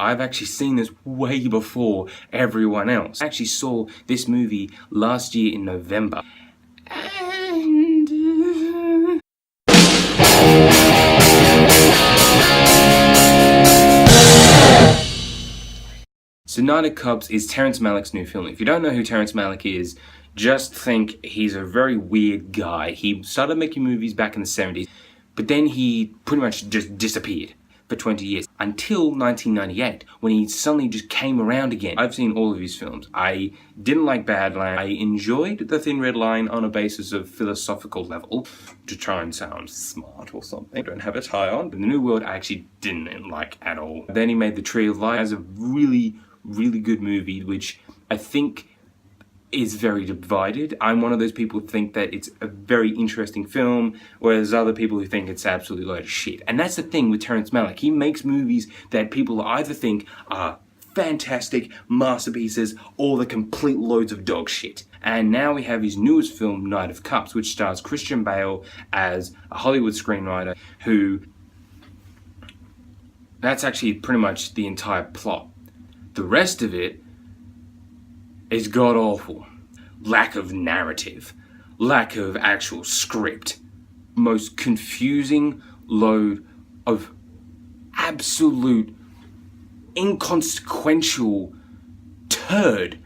I've actually seen this way before everyone else. I actually saw this movie last year in November. So Night of Cups is Terrence Malick's new film. If you don't know who Terrence Malick is, just think he's a very weird guy. He started making movies back in the 70s, but then he pretty much just disappeared for 20 years until 1998 when he suddenly just came around again. I've seen all of his films. I didn't like Badland. I enjoyed The Thin Red Line on a basis of philosophical level to try and sound smart or something. I don't have a tie on. But The New World I actually didn't like at all. Then he made The Tree of Life as a really good movie, which I think is very divided. I'm one of those people who think that it's a very interesting film, whereas other people who think it's absolutely load of shit. And that's the thing with Terrence Malick. He makes movies that people either think are fantastic masterpieces or the complete loads of dog shit. And now we have his newest film, Night of Cups, which stars Christian Bale as a Hollywood screenwriter who... That's actually pretty much the entire plot. The rest of it is god-awful. Lack of narrative. Lack of actual script. Most confusing load of absolute inconsequential turd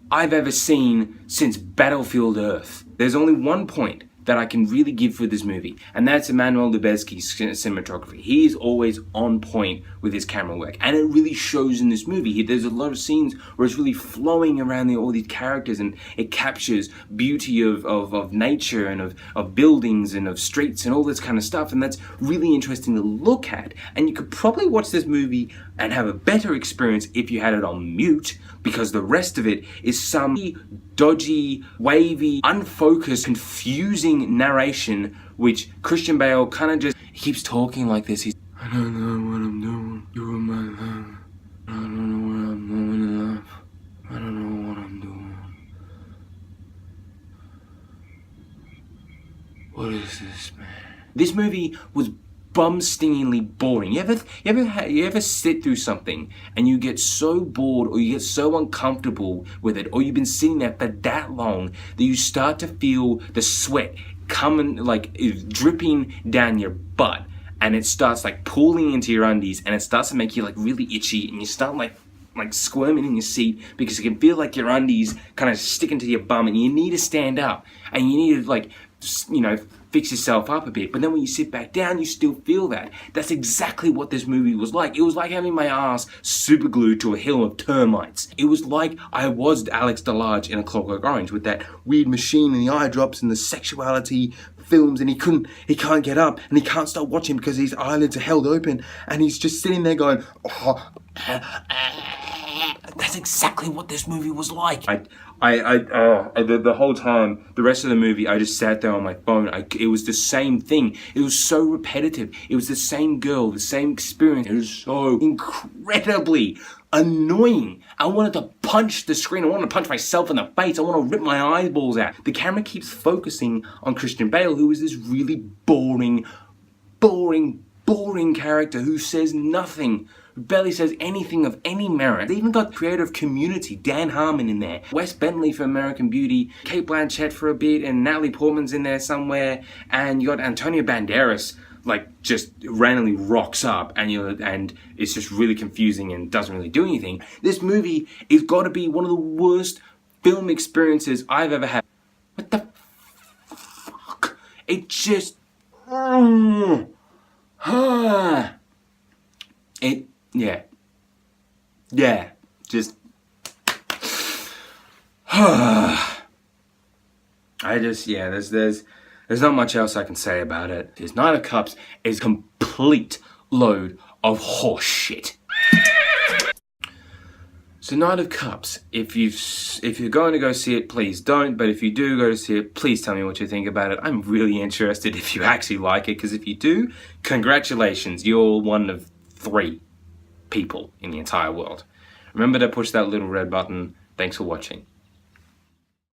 I've ever seen since Battlefield Earth. There's only one point that I can really give for this movie, and that's Emmanuel Lubezki's cinematography. He is always on point with his camera work, and it really shows in this movie. There's a lot of scenes where it's really flowing around all these characters, and it captures beauty of nature and of buildings and of streets and all this kind of stuff, and that's really interesting to look at. And you could probably watch this movie and have a better experience if you had it on mute, because the rest of it is some dodgy, wavy, unfocused, confusing narration, which Christian Bale kind of just keeps talking like this. He's, I don't know what I'm doing my life. I don't know what I'm doing in life. I don't know what I'm doing. What is this, man? This movie was bum-stingingly boring. You ever sit through something and you get so bored or you get so uncomfortable with it, or you've been sitting there for that long that you start to feel the sweat coming, like dripping down your butt, and it starts like pooling into your undies, and it starts to make you like really itchy, and you start like squirming in your seat because you can feel like your undies kind of sticking to your bum, and you need to stand up and you need to, like, you know, fix yourself up a bit. But then when you sit back down, you still feel that. That's exactly what this movie was like. It was like having my ass super glued to a hill of termites. It was like I was Alex DeLarge in A Clockwork Orange with that weird machine and the eye drops and the sexuality films, and he can't get up and he can't stop watching because his eyelids are held open and he's just sitting there going, oh. That's exactly what this movie was like. The whole time, the rest of the movie, I just sat there on my phone. It was the same thing. It was so repetitive. It was the same girl, the same experience. It was so incredibly annoying. I wanted to punch the screen. I wanted to punch myself in the face. I want to rip my eyeballs out. The camera keeps focusing on Christian Bale, who is this really boring character who says nothing, who barely says anything of any merit. They even got creative Community, Dan Harmon in there, Wes Bentley for American Beauty, Cate Blanchett for a bit, and Natalie Portman's in there somewhere, and you got Antonio Banderas, like, just randomly rocks up, and it's just really confusing and doesn't really do anything. This movie is got to be one of the worst film experiences I've ever had. What the fuck? It just... just there's not much else I can say about it. This Night of Cups is a complete load of horse shit. So Night of Cups, if you're going to go see it, please don't, but if you do go to see it, please tell me what you think about it. I'm really interested if you actually like it, because if you do, congratulations, you're one of 3 people in the entire world. Remember to push that little red button. Thanks for watching.